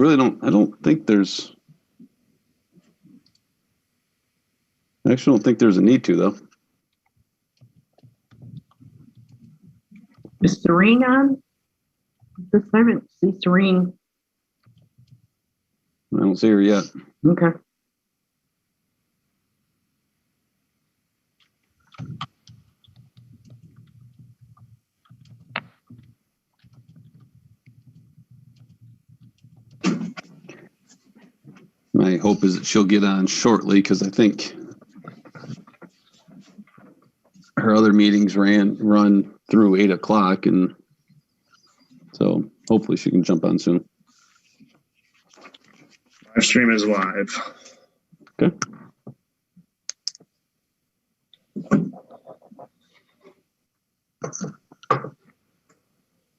I don't think there's I actually don't think there's a need to, though. Is Serene on? I haven't seen Serene. I don't see her yet. Okay. My hope is that she'll get on shortly, because I think her other meetings run through 8 o'clock, and so hopefully she can jump on soon. Live stream is live. Okay.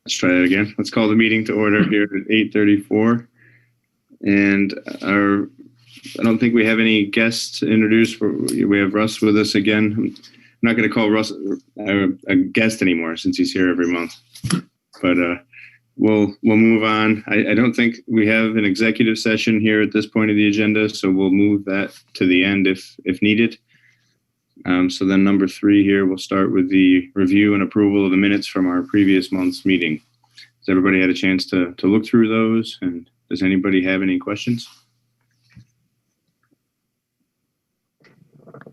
Let's try that again. Let's call the meeting to order here at 8:34. And I don't think we have any guests to introduce. We have Russ with us again. I'm not going to call Russ a guest anymore since he's here every month. But we'll move on. I don't think we have an executive session here at this point of the agenda, so we'll move that to the end if needed. So then number 3 here, we'll start with the review and approval of the minutes from our previous month's meeting. Has everybody had a chance to look through those? And does anybody have any questions?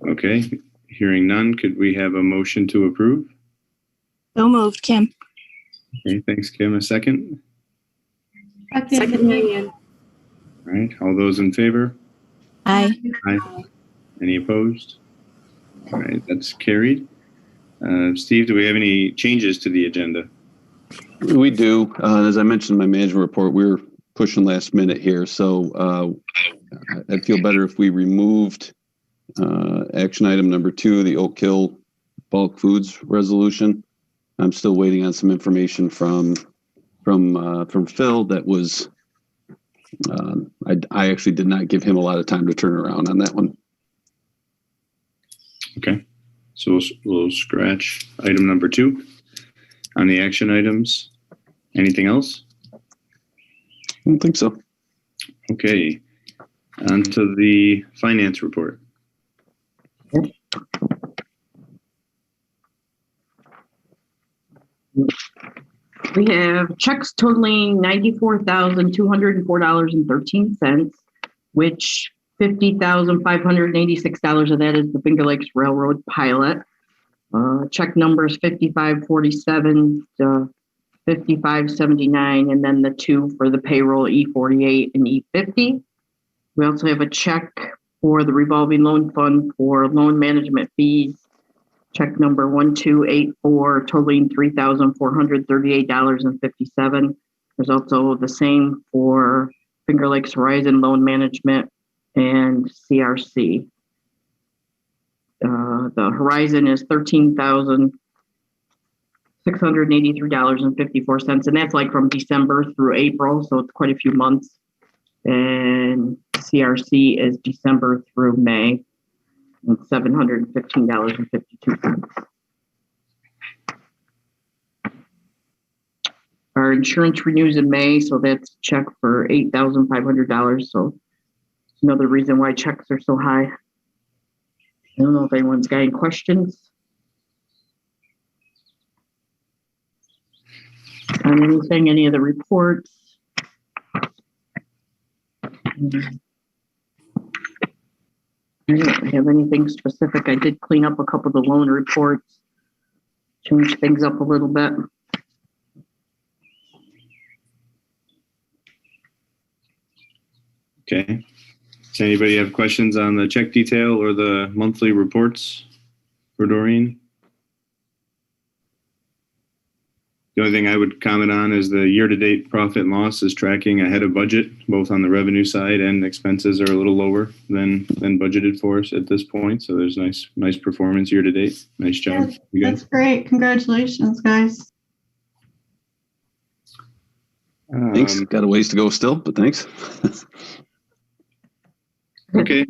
Okay, hearing none, could we have a motion to approve? So moved, Kim. Okay, thanks, Kim. A second? Second, Marion. All right, all those in favor? Aye. Aye. Any opposed? All right, that's carried. Steve, do we have any changes to the agenda? We do. As I mentioned in my management report, we're pushing last minute here, so I'd feel better if we removed action item number 2, the Oak Hill bulk foods resolution. I'm still waiting on some information from Phil. That was I actually did not give him a lot of time to turn around on that one. Okay, so we'll scratch item number 2 on the action items. Anything else? I don't think so. Okay, on to the finance report. We have checks totaling $94,204.13, which $50,586 of that is the Finger Lakes Railroad pilot. Check numbers 5547 to 5579, and then the 2 for the payroll E48 and E50. We also have a check for the revolving loan fund for loan management fees. Check number 1284 totaling $3,438.57. There's also the same for Finger Lakes Horizon Loan Management and CRC. The Horizon is $13,683.54, and that's like from December through April, so it's quite a few months. And CRC is December through May, and $715.52. Our insurance renews in May, so that's a check for $8,500. So it's another reason why checks are so high. I don't know if anyone's got any questions on anything, any of the reports. I don't have anything specific. I did clean up a couple of the loan reports, change things up a little bit. Okay. Does anybody have questions on the check detail or the monthly reports for Doreen? The only thing I would comment on is the year-to-date profit and loss is tracking ahead of budget, both on the revenue side, and expenses are a little lower than budgeted for us at this point. So there's nice performance year-to-date. Nice job. Yeah, that's great. Congratulations, guys. Thanks. Got a ways to go still, but thanks. Okay.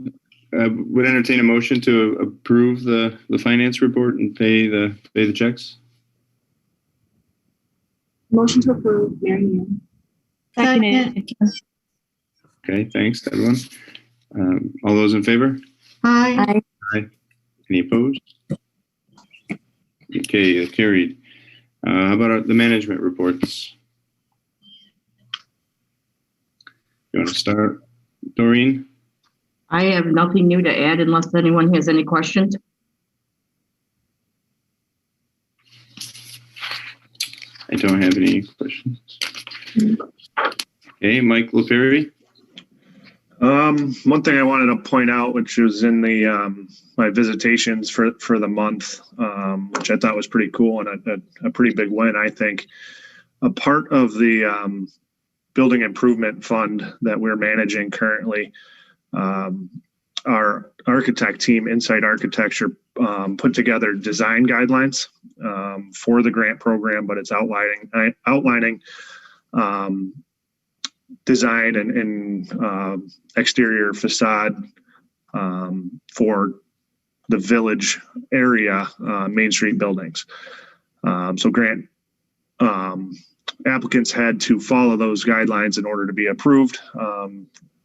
Would entertain a motion to approve the finance report and pay the checks. Motion to approve, Marion. Second. Okay, thanks, everyone. All those in favor? Aye. Any opposed? Okay, carried. How about the management reports? You want to start, Doreen? I have nothing new to add unless anyone has any questions. I don't have any questions. Okay, Mike LaPerry. One thing I wanted to point out, which was in the my visitations for the month, which I thought was pretty cool and a pretty big win, I think. A part of the building improvement fund that we're managing currently, our architect team, Insight Architecture, put together design guidelines for the grant program, but it's outlining design and exterior facade for the village area Main Street buildings. So grant applicants had to follow those guidelines in order to be approved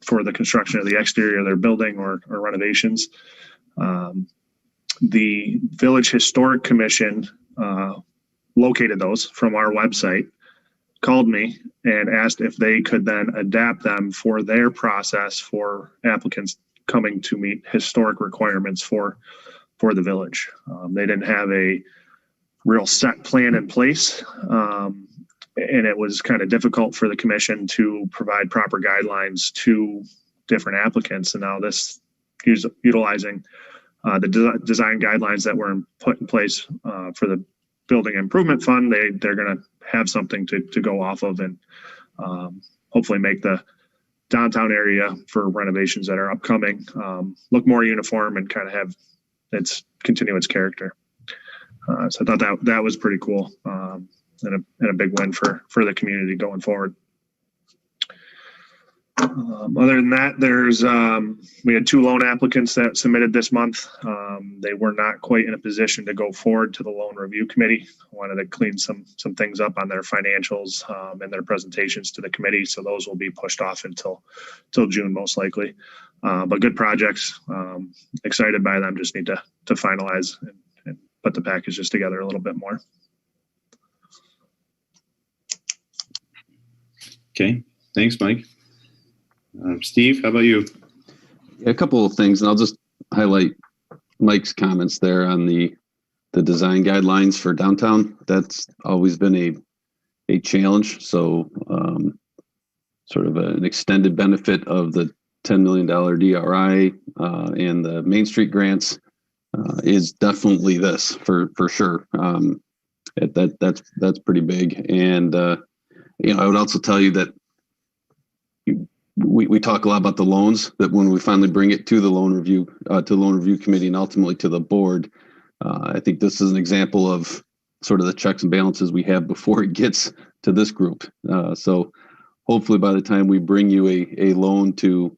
for the construction of the exterior of their building or renovations. The Village Historic Commission located those from our website, called me and asked if they could then adapt them for their process for applicants coming to meet historic requirements for the village. They didn't have a real set plan in place, and it was kind of difficult for the commission to provide proper guidelines to different applicants. And now this utilizing the design guidelines that were put in place for the building improvement fund, they're going to have something to go off of and hopefully make the downtown area for renovations that are upcoming look more uniform and kind of have continue its character. So I thought that was pretty cool and a big win for the community going forward. Other than that, we had 2 loan applicants that submitted this month. They were not quite in a position to go forward to the loan review committee. Wanted to clean some things up on their financials and their presentations to the committee. So those will be pushed off until June, most likely. But good projects. Excited by them. Just need to finalize and put the packages together a little bit more. Okay, thanks, Mike. Steve, how about you? A couple of things, and I'll just highlight Mike's comments there on the design guidelines for downtown. That's always been a challenge. So sort of an extended benefit of the $10 million DRI and the Main Street grants is definitely this for sure. That's pretty big. And I would also tell you that we talk a lot about the loans, that when we finally bring it to the loan review committee and ultimately to the board, I think this is an example of sort of the checks and balances we have before it gets to this group. So hopefully by the time we bring you a loan to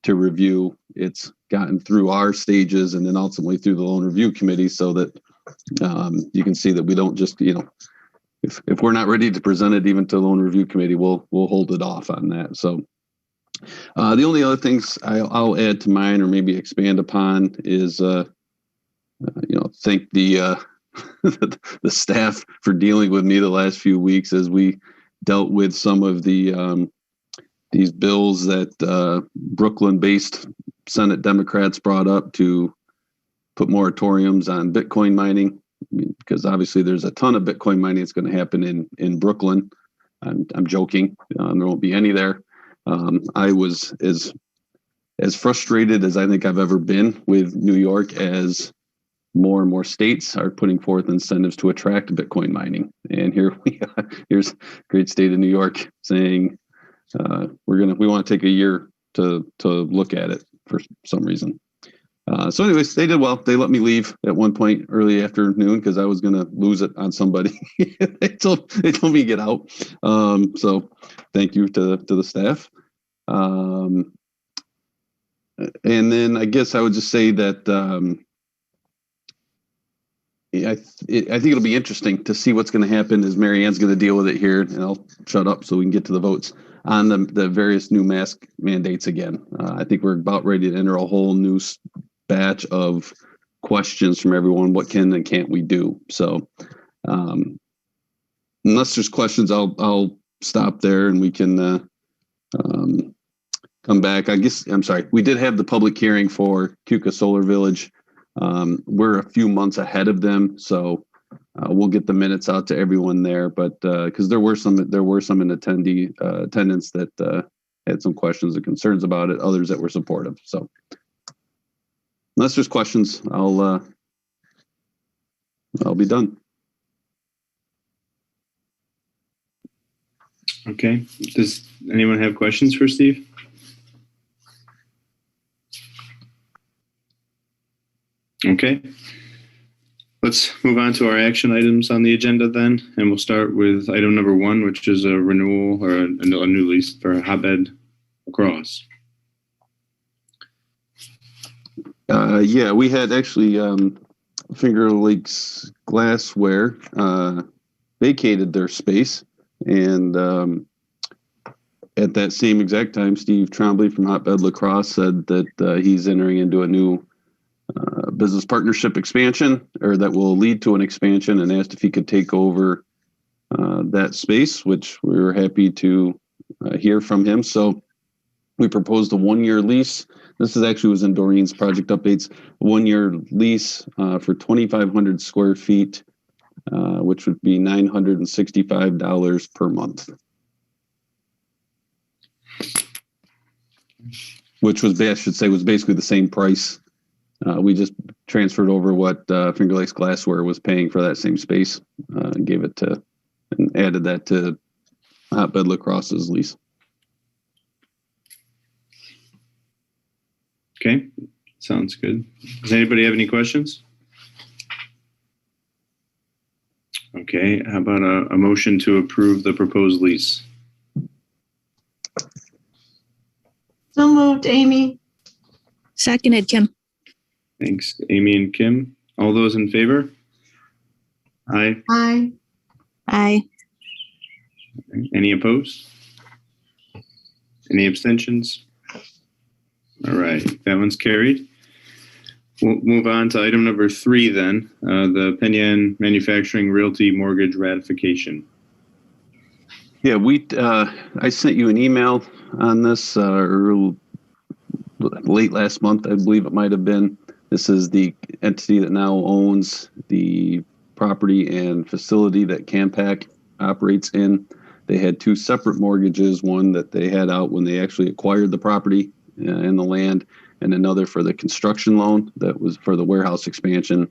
review, it's gotten through our stages and then ultimately through the loan review committee, so that you can see that we don't just, if we're not ready to present it even to the loan review committee, we'll hold it off on that. So the only other things I'll add to mine or maybe expand upon is, thank the the staff for dealing with me the last few weeks as we dealt with some of the these bills that Brooklyn-based Senate Democrats brought up to put moratoriums on Bitcoin mining, because obviously there's a ton of Bitcoin mining that's going to happen in Brooklyn. I'm joking. There won't be any there. I was as frustrated as I think I've ever been with New York as more and more states are putting forth incentives to attract Bitcoin mining. And here we are. Here's great state of New York saying we want to take a year to look at it for some reason. So anyways, they did well. They let me leave at one point early afternoon because I was going to lose it on somebody. they told me to get out. So thank you to the staff. And then I guess I would just say that I think it'll be interesting to see what's going to happen as Mary Ann's going to deal with it here, and I'll shut up so we can get to the votes on the various new mask mandates again. I think we're about ready to enter a whole new batch of questions from everyone. What can and can't we do? So unless there's questions, I'll stop there and we can come back. I'm sorry. We did have the public hearing for Cuca Solar Village. We're a few months ahead of them, so we'll get the minutes out to everyone there. But because there were some in attendance that had some questions and concerns about it, others that were supportive. So unless there's questions, I'll be done. Okay. Does anyone have questions for Steve? Okay. Let's move on to our action items on the agenda then, and we'll start with item number 1, which is a renewal or a new lease for Hotbed Lacrosse. Yeah, we had actually Finger Lakes Glassware vacated their space, and at that same exact time, Steve Trombley from Hotbed Lacrosse said that he's entering into a new business partnership expansion, or that will lead to an expansion, and asked if he could take over that space, which we were happy to hear from him. So we proposed a 1-year lease. This was in Doreen's project updates. 1-year lease for 2,500 square feet, which would be $965 per month. Which was, I should say, was basically the same price. We just transferred over what Finger Lakes Glassware was paying for that same space, and gave it to, and added that to Hotbed Lacrosse's lease. Okay, sounds good. Does anybody have any questions? Okay, how about a motion to approve the proposed lease? So moved, Amy. Seconded, Kim. Thanks, Amy and Kim. All those in favor? Aye. Aye. Aye. Any opposed? Any abstentions? All right, that one's carried. We'll move on to item number 3 then, the Penn Manufacturing Realty Mortgage Ratification. Yeah, I sent you an email on this late last month, I believe it might have been. This is the entity that now owns the property and facility that Campac operates in. They had 2 separate mortgages, one that they had out when they actually acquired the property and the land, and another for the construction loan that was for the warehouse expansion.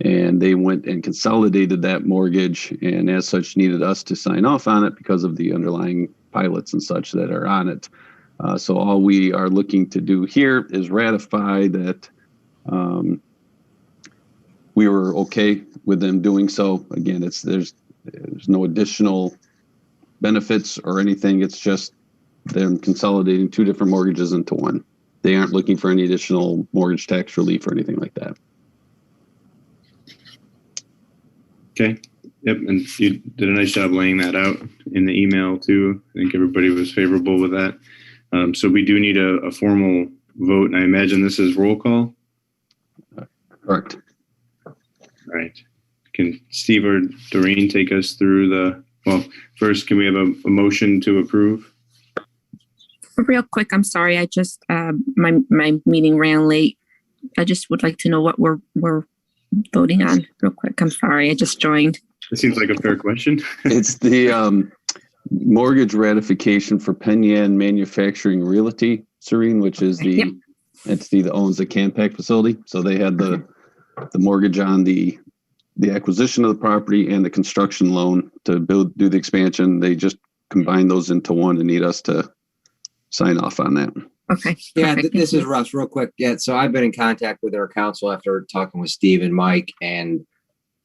And they went and consolidated that mortgage, and as such needed us to sign off on it because of the underlying pilots and such that are on it. So all we are looking to do here is ratify that we were okay with them doing so. Again, there's no additional benefits or anything. It's just them consolidating 2 different mortgages into one. They aren't looking for any additional mortgage tax relief or anything like that. Okay. Yep, and you did a nice job laying that out in the email too. I think everybody was favorable with that. So we do need a formal vote, and I imagine this is roll call. Correct. All right. Can Steve or Doreen take us through first, can we have a motion to approve? Real quick, I'm sorry. I just, my meeting ran late. I just would like to know what we're voting on real quick. I'm sorry. I just joined. It seems like a fair question. It's the mortgage ratification for Penn Manufacturing Realty, Serene, which is the entity that owns the Campac facility. So they had the mortgage on the acquisition of the property and the construction loan to do the expansion. They just combined those into one and need us to sign off on that. Okay. Yeah, this is Russ, real quick. Yeah, so I've been in contact with their counsel after talking with Steve and Mike, and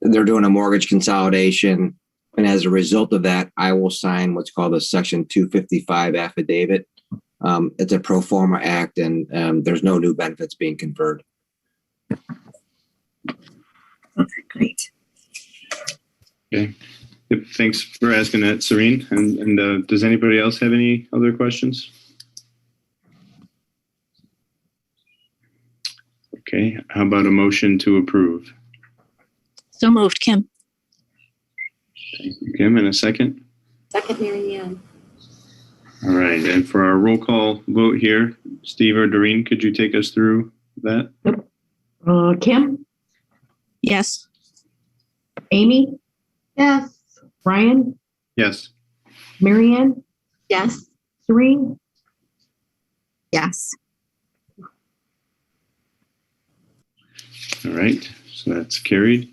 they're doing a mortgage consolidation. And as a result of that, I will sign what's called a Section 255 affidavit. It's a pro forma act, and there's no new benefits being conferred. Okay, great. Okay. Yep, thanks for asking that, Serene. And does anybody else have any other questions? Okay, how about a motion to approve? So moved, Kim. Thank you, Kim, and a second. Second, Mary Ann. All right, and for our roll call vote here, Steve or Doreen, could you take us through that? Kim, Yes. Amy, Yes. Brian, Yes. Marianne, Yes. Serene, Yes. All right, so that's carried.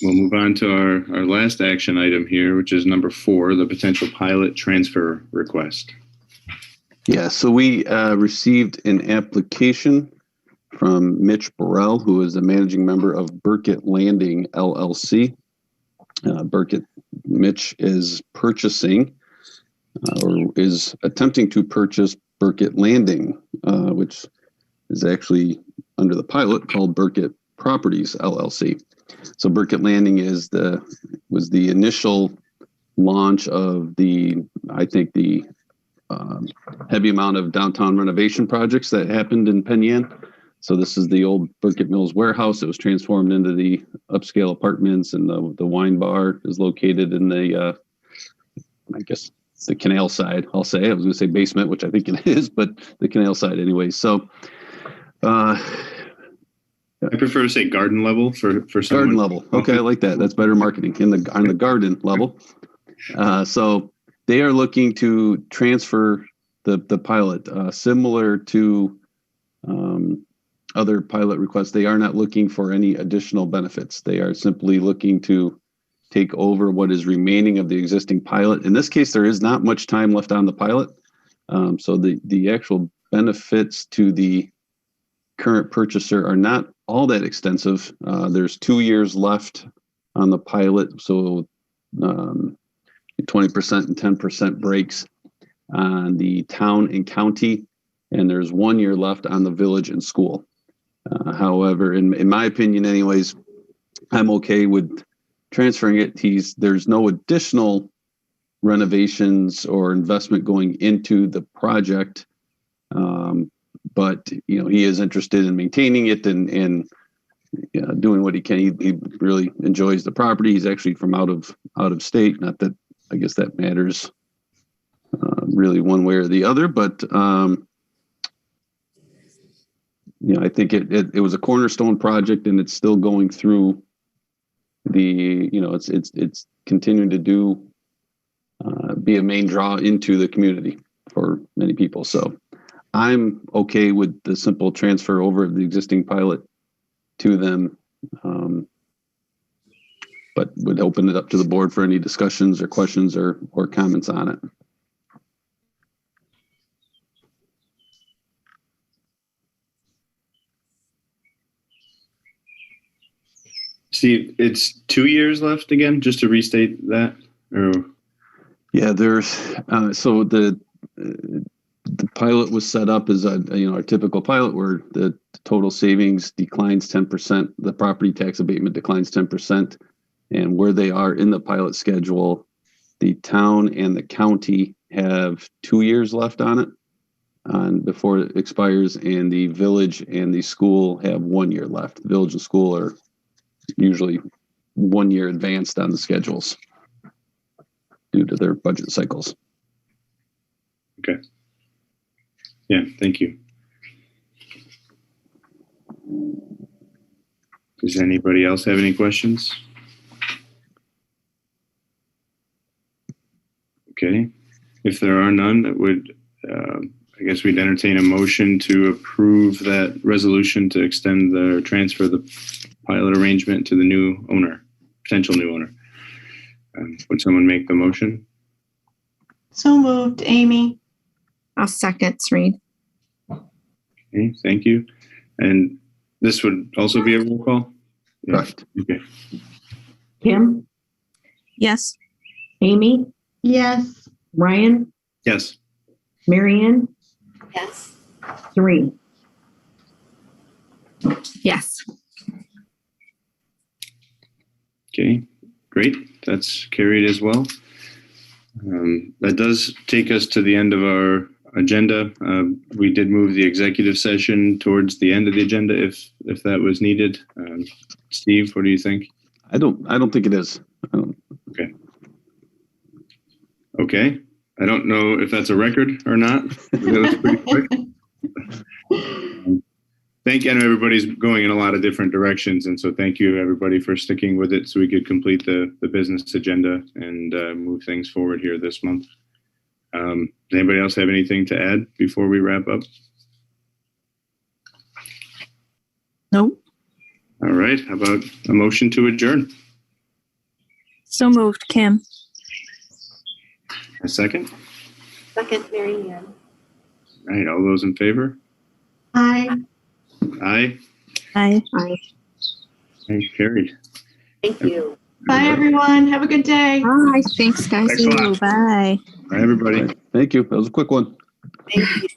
We'll move on to our last action item here, which is number 4, the potential pilot transfer request. Yeah, so we received an application from Mitch Burrell, who is the managing member of Burkett Landing LLC. Mitch is purchasing or is attempting to purchase Burkett Landing, which is actually under the pilot called Burkett Properties LLC. So Burkett Landing was the initial launch of the heavy amount of downtown renovation projects that happened in Penn Yan. So this is the old Burkett Mills warehouse. It was transformed into the upscale apartments, and the wine bar is located in the, I guess, the canal side. I was going to say basement, which I think it is, but the canal side anyway. So, I prefer to say garden level for someone. Garden level. Okay, I like that. That's better marketing on the garden level. So they are looking to transfer the pilot, similar to other pilot requests. They are not looking for any additional benefits. They are simply looking to take over what is remaining of the existing pilot. In this case, there is not much time left on the pilot. So the actual benefits to the current purchaser are not all that extensive. There's 2 years left on the pilot, so 20% and 10% breaks on the town and county, and there's 1 year left on the village and school. However, in my opinion anyways, I'm okay with transferring it. There's no additional renovations or investment going into the project. But he is interested in maintaining it and doing what he can. He really enjoys the property. He's actually from out of state. Not that I guess that matters really one way or the other, but I think it was a cornerstone project, and it's still going through it's continuing to be a main draw into the community for many people. So I'm okay with the simple transfer over of the existing pilot to them, but would open it up to the board for any discussions or questions or comments on it. Steve, it's 2 years left again, just to restate that? Or... Yeah, there's so the pilot was set up as a typical pilot where the total savings declines 10%, the property tax abatement declines 10%, and where they are in the pilot schedule, the town and the county have 2 years left on it before it expires, and the village and the school have 1 year left. The village and school are usually 1 year advanced on the schedules due to their budget cycles. Okay. Yeah, thank you. Does anybody else have any questions? Okay. If there are none, that would, I guess we'd entertain a motion to approve that resolution to extend the transfer of the pilot arrangement to the new owner, potential new owner. Would someone make the motion? So moved, Amy. I'll second, Serene. Okay, thank you. And this would also be a roll call? Yeah. Correct. Okay. Kim, Yes. Amy, Yes. Ryan, Yes. Marianne, Yes. Serene. Yes. Okay, great. That's carried as well. That does take us to the end of our agenda. We did move the executive session towards the end of the agenda if that was needed. Steve, what do you think? I don't think it is. Okay. I don't know if that's a record or not. That was pretty quick. Thank you. I know everybody's going in a lot of different directions, and so thank you everybody for sticking with it so we could complete the business agenda and move things forward here this month. Does anybody else have anything to add before we wrap up? No. All right. How about a motion to adjourn? So moved, Kim. A second? Second, Mary Ann. All right. All those in favor? Aye. Aye. Aye. Aye. Okay, carried. Thank you. Bye, everyone. Have a good day. Bye. Thanks, guys. Thanks a lot. Bye. Bye, everybody. Thank you. That was a quick one. Thank you.